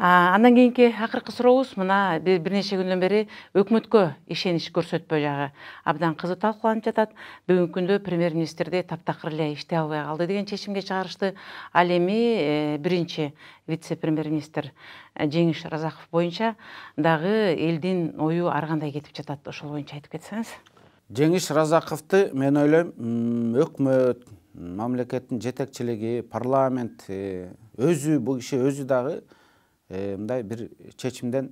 Андан кийинки акыркы сурообуз мына бир нече күндөн бери өкмөткө ишенич көрсөтпөө жагы абдан кызуу талкууланып жатат. Бүгүнкү күндө премьер-министрди таптакыр эле иштей албай калды деген чечимге чыгарышты. Ал эми биринчи вице-премьер-министр Жеңиш Разаков боюнча дагы элдин ою ар кандай кетип жатат. Ошол боюнча айтып кетсеңиз. Жеңиш Разаковду мен ойлойм өкмөт, мамлекеттин жетекчилиги, парламент өзү бул киши өзү дагы мындай бир чечимден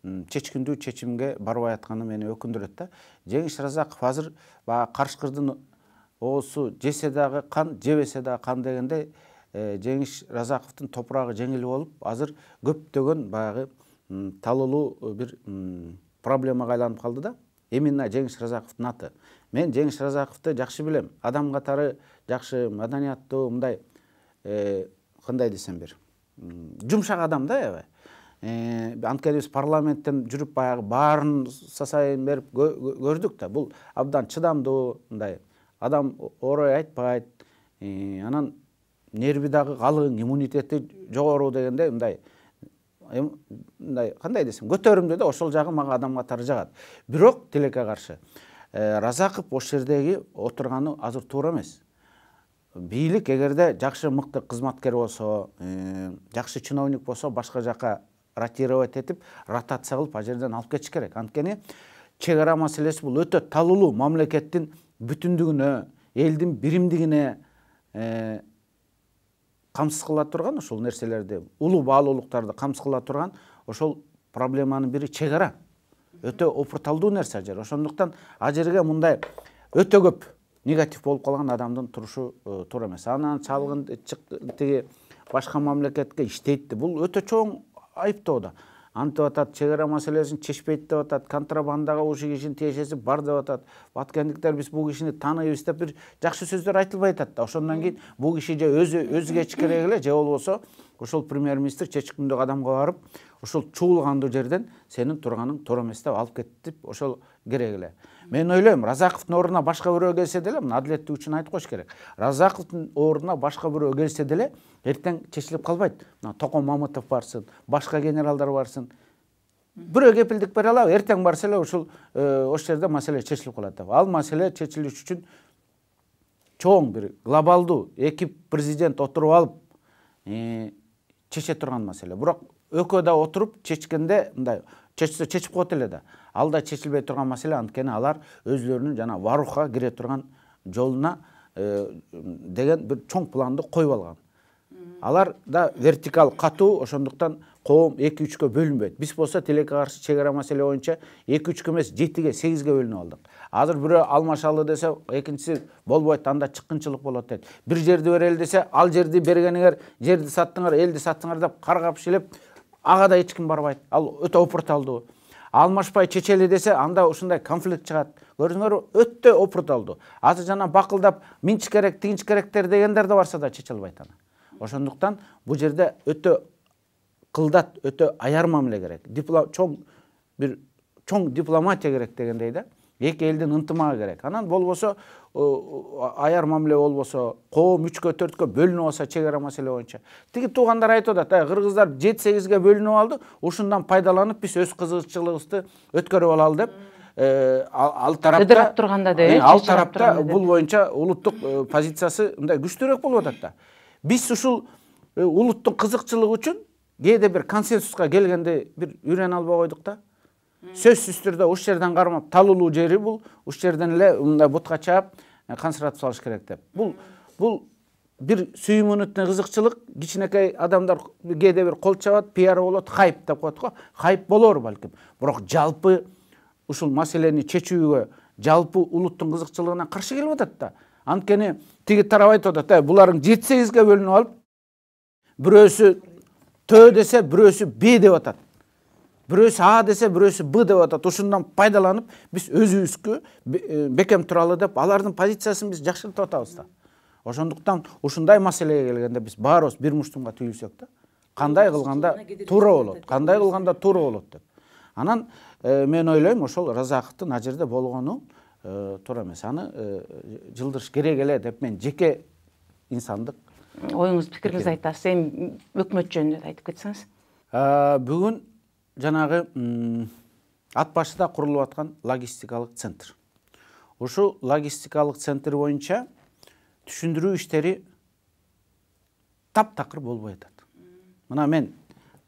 чечкиндүү чечимге барбай атканы мени өкүндүрөт да. Жеңиш Разаков азыр баягы карышкырдын оосу жесе дагы кан, жебесе дагы кан дегендей Жеңиш Разаковдун топурагы жеңил болуп, азыр көптөгөн баягы талуулуу бир проблемага айланып калды да. Именно Жеңиш Разаковдун аты. Мен Жеңиш Разаковду жакшы билем. Адам катары жакшы, маданияттуу, мындай кандай десем бир жумшак адам да аябай. Анткени биз парламенттен жүрүп баягы баарын сасайын берип көрдүк да. Бул абдан чыдамдуу, мындай адам орой айтпайт. Анан нерви дагы калың, иммунитети жогору дегендей мындай кандай десем, көтөрүмдүү да, ошол жагы мага адам катары жагат. Бирок тилекке каршы Разаков ошол жердеги отурганы азыр туура эмес. Бийлик эгерде жакшы мыкты кызматкер болсо, жакшы чиновник болсо, башка жака ротировать этип, ротация кылып ал жерден алып кетиш керек. Анткени чек ара маселеси бул өтө талуулуу, мамлекеттин бүтүндүгүнө, элдин биримдигине камсыз кыла турган ошол нерселерди, улуу баалуулуктарды камсыз кыла турган ошол проблеманын бири чек ара. Өтө опурталдуу нерсе ал жер. Ошондуктан ал жерге мындай өтө көп негатив болуп калган адамдын турушу туура эмес. Анан чалгын тиги башка мамлекетке иштейт. Бул өтө чоң айыптоо да. Антип атат, чек ара маселесин чечпейт деп атат, контрабандага ушул кишинин тиешеси бар деп атат. Баткендиктер биз бул кишини тааныйбыз деп бир жакшы сөздөр айтылбай атат да. Ошондон кийин бул киши же өзү кечиш керек эле, же болбосо ошол премьер-министр чечкиндүү адамга барып, ошол чуулгандуу жерден сенин турганың туура эмес деп алып кетип, ошол керек эле. Мен ойлойм, Разаковдун ордуна башка бирөө келсе деле, мына адилеттик үчүн айтып коюш керек. Разаковдун ордуна башка бирөө келсе деле, эртең чечилип калбайт. Мына Токон Мамытов барсын, башка генералдар барсын. Бирөө кепилдик бере алабы, эртең барса эле ошол жерде маселе чечилип калат. Ал маселе чечилиш үчүн чоң бир глобалдуу эки президент отуруп алып чече турган маселе. Бирок экөө да отуруп чечкенде мындай чечсе чечип коет эле да. Ал да чечилбей турган маселе, анткени алар өзлөрүнүн жана Варухка кире турган жолуна деген бир чоң планды коюп алган. Алар да вертикал катуу, ошондуктан коом 2-3кө бөлүнбөйт. Биз болсо тилекке каршы чек ара маселе боюнча 2-3кө эмес 7-ге 8-ге бөлүнүп алдык. Азыр бирөө алмашалы десе, экинчиси болбойт, анда чыккынчылык болот дейт. Бир жерди берели десе, ал жерди бергениңер, жерди саттыңар, элди саттыңар деп каргап шилеп, ага да эч ким барбайт. Ал өтө опурталдуу. Алмашпай чечели десе, анда ушундай конфликт чыгат. Көрдүңөрбү? Өтө опурталдуу. Азыр жана бакылдап минч керек, тигинч керектер дегендер да барса да чече албайт аны. Ошондуктан бул жерде өтө кылдат, өтө аяр мамиле керек. Чоң дипломатия керек дегендей да. Эки элдин ынтымагы керек. Анан болбосо аяр мамиле болбосо, коом 3кө 4кө бөлүнүп алса чек ара маселе боюнча. Тиги туугандар айтып атат, кыргыздар 7-8ге бөлүнүп алды, ушундан пайдаланып биз өз кызыкчылыгыбызды өткөрүп алалы деп ал тарапта турганда ал тарапта бул боюнча улуттук позициясы мындай күчтүүрөөк болуп атат да. Биз ушул улуттун кызыкчылыгы үчүн кээде бир консенсуска келгенде бир үйрөнө албай койдук да. Сөзсүз түрдө уш жерден кармап, талуулуу жери бул, уш жерден эле мындай бутка чаап, концентратып салыш керек деп. Бул бир сүйүмүнүтүнө кызыкчылык, кичинекей адамдар кээде бир кол чабат, пиар болот, хайп деп коет го. Хайп болор балким. Бирок жалпы ушул маселени чечүүгө, жалпы улуттун кызыкчылыгына каршы келип атат да. Анткени тиги тарап айтып атат, буларың 7-8ге бөлүнүп алып, бирөөсү Т десе, бирөөсү Б деп атат. Бирөөсү А десе, бирөөсү Б деп атат. Ушундан пайдаланып, биз өзүбүзгө бекем туралы деп, алардын позициясын биз жакшыртып атабыз да. Ошондуктан ушундай маселеге келгенде биз баарыбыз бир муштумга түйүлсөк да, кандай кылганда туура болот, кандай кылганда туура болот деп. Анан мен ойлойм, ошол Разаковдун ал жерде болгону туура эмес. Аны жылдырыш керек эле деп мен жеке инсандык оюңуз, пикириңизди айтасыз. Эми өкмөт жөнүндө айтып кетсеңиз. Бүгүн жанагы ат башыда курулуп аткан логистикалык центр. Ушул логистикалык центр боюнча түшүндүрүү иштери таптакыр болбой атат. Мына мен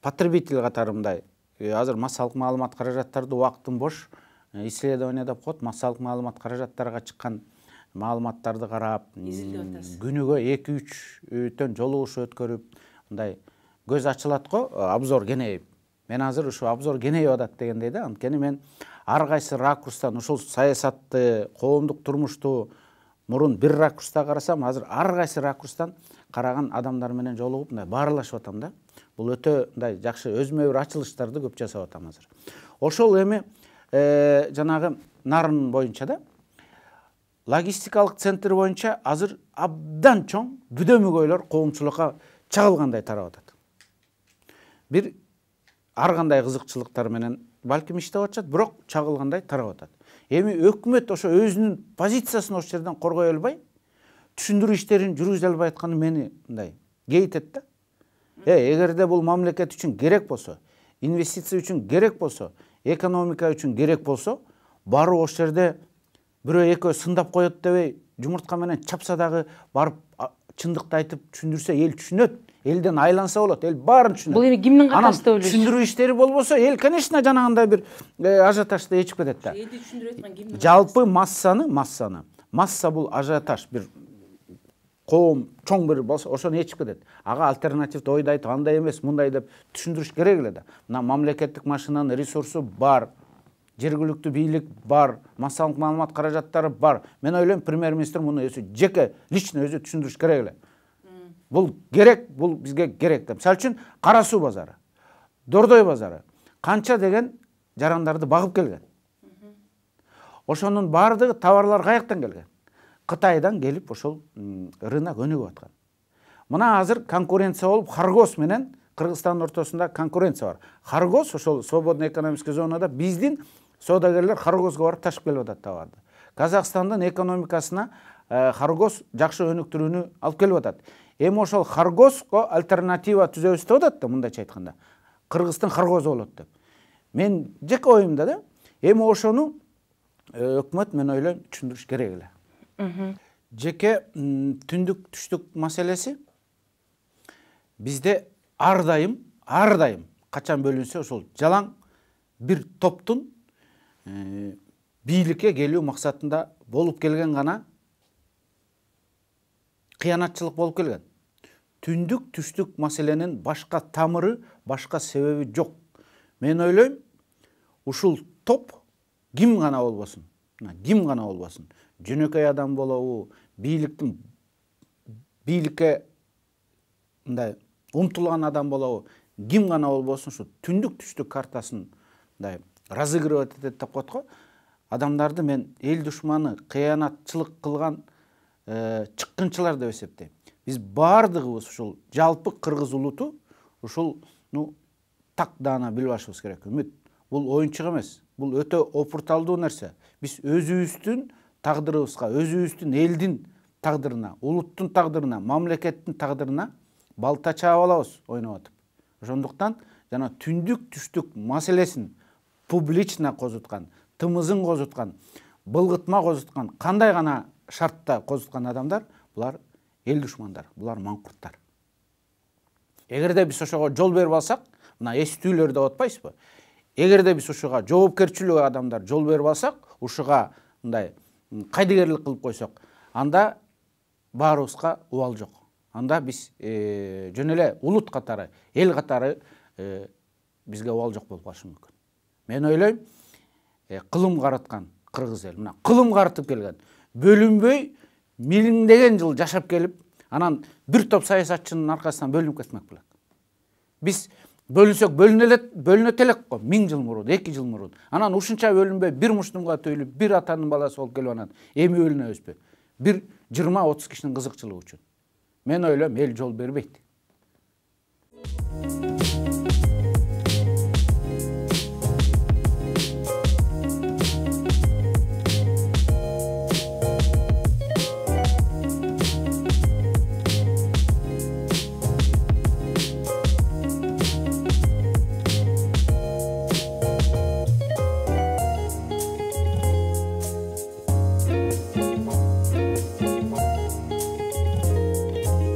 потребитель катары мындай азыр массалык маалымат каражаттарды убактым бош исследование деп коет, массалык маалымат каражаттарга чыккан маалыматтарды карап, күнүгө 2-3 жолугуш өткөрүп, мындай көз ачылат го, обзор кеңейип. Мен азыр ушу обзор кеңейип атат дегендей да. Анткени мен ар кайсы ракурстан ушул саясатты, коомдук турмушту мурун бир ракурста карасам, азыр ар кайсы ракурстан караган адамдар менен жолугуп, мындай баарлашып атам да. Бул өтө мындай жакшы өзүмө бир ачылыштарды көп жасап атам азыр. Ошол эми жанагы нарын боюнча да, логистикалык центр боюнча азыр абдан чоң бүдөмүгөйлөр коомчулукка чагылгандай тарап атат. Бир ар кандай кызыкчылыктар менен балким иштеп атышат, бирок чагылгандай тарап атат. Эми өкмөт ошо өзүнүн позициясын ошол жерден коргой албай, түшүндүрүү иштерин жүргүзө албай атканы мени мындай кейтет да. Эгерде бул мамлекет үчүн керек болсо, инвестиция үчүн керек болсо, экономика үчүн керек болсо, барып ошол жерде бирөө экөө сындап коет дебей, жумуртка менен чапса дагы барып чындыкты айтып түшүндүрсө эл түшүнөт. Элден айланса болот, эл баарын түшүнөт. Бул эми кимдин катасы деп ойлойсуз? Түшүндүрүү иштери болбосо, эл, конечно, жанагындай бир ажиотажды эчип кетет да. Элди түшүндүрүп аткан ким? Жалпы масса бул ажиотаж бир коом чоң бир болсо, ошону эчип кетет. Ага альтернативди ойду айтып, андай эмес, мындай деп түшүндүрүш керек эле да. Мына мамлекеттик машинанын ресурсу бар, жергиликтүү бийлик бар, массалык маалымат каражаттары бар. Мен ойлойм, премьер-министр муну өзү жеке лично өзү түшүндүрүш керек эле. Бул керек, бул бизге керек деп. Мисалы үчүн Кара суу базары, Дордой базары канча деген жарандарды багып келген. Ошонун баардыгы товарлар каяктан келген? Кытайдан келип ошол рынок өнүгүп аткан. Мына азыр конкуренция болуп, Харгос менен Кыргызстандын ортосунда конкуренция бар. Харгос ошол свободный экономический зонада биздин соодагерлер Харгоско барып ташып келип атат товарды. Казакстандын экономикасына Харгос жакшы өнүктүрүүнү алып келип атат. Эми ошол Харгоско альтернатива түзөбүз деп атат да, мындайча айтканда. Кыргыздын Харгосу болот деп. Мен жеке оюмда да, эми ошону өкмөт, мен ойлойм, түшүндүрүш керек эле. Жеке түндүк түштүк маселеси бизде ар дайым качан бөлүнсө ошол жалаң бир топтун бийликке келүү максатында болуп келген гана кыянатчылык болуп келген. Түндүк түштүк маселенин башка тамыры, башка себеби жок. Мен ойлойм, ушул топ ким гана болбосун, жөнөкөй адам болобу, бийликке мындай умтулган адам болобу, ким гана болбосун, ушу түндүк түштүк картасын мындай разыгрывать этет деп коет го. Адамдарды мен эл душманы, кыянатчылык кылган чыккынчылар деп эсептейм. Биз баардыгыбыз ушул жалпы кыргыз улуту ушул так даана билип алышыбыз керек. Үмүт, бул оюнчук эмес. Бул өтө опурталдуу нерсе. Биз өзүбүздүн тагдырыбызга, өзүбүздүн элдин тагдырына, улуттун тагдырына, мамлекеттин тагдырына балта чаап алабыз ойноп атып. Ошондуктан жана түндүк түштүк маселесин публично козуткан, тымызын козуткан, былгытма козуткан, кандай гана шартта козуткан адамдар, булар эл душмандар, булар маңкурттар. Эгерде биз ошого жол берип алсак, мына эстүүлөр деп атпайсызбы? Эгерде биз ушуга жоопкерчиликтүү адамдар жол берип алсак, ушуга мындай кайдыгерлик кылып койсок, анда баарыбызга убал жок. Анда биз жөн эле улут катары, эл катары бизге убал жок болуп калышы мүмкүн. Мен ойлойм, кылым караткан кыргыз эл, мына кылым карытып келген, бөлүнбөй миңдеген жыл жашап келип, анан бир топ саясатчынын аркасынан бөлүнүп кетмек болот. Биз бөлүнсөк бөлүнөт элек го, 1000 жыл мурун, 2 жыл мурун. Анан ушунча бөлүнбөй бир муштумга төйлүп, бир атанын баласы болуп келип анан эми бөлүнөбүзбү? Бир 20-30 кишинин кызыкчылыгы үчүн. Мен ойлойм, эл жол бербейт.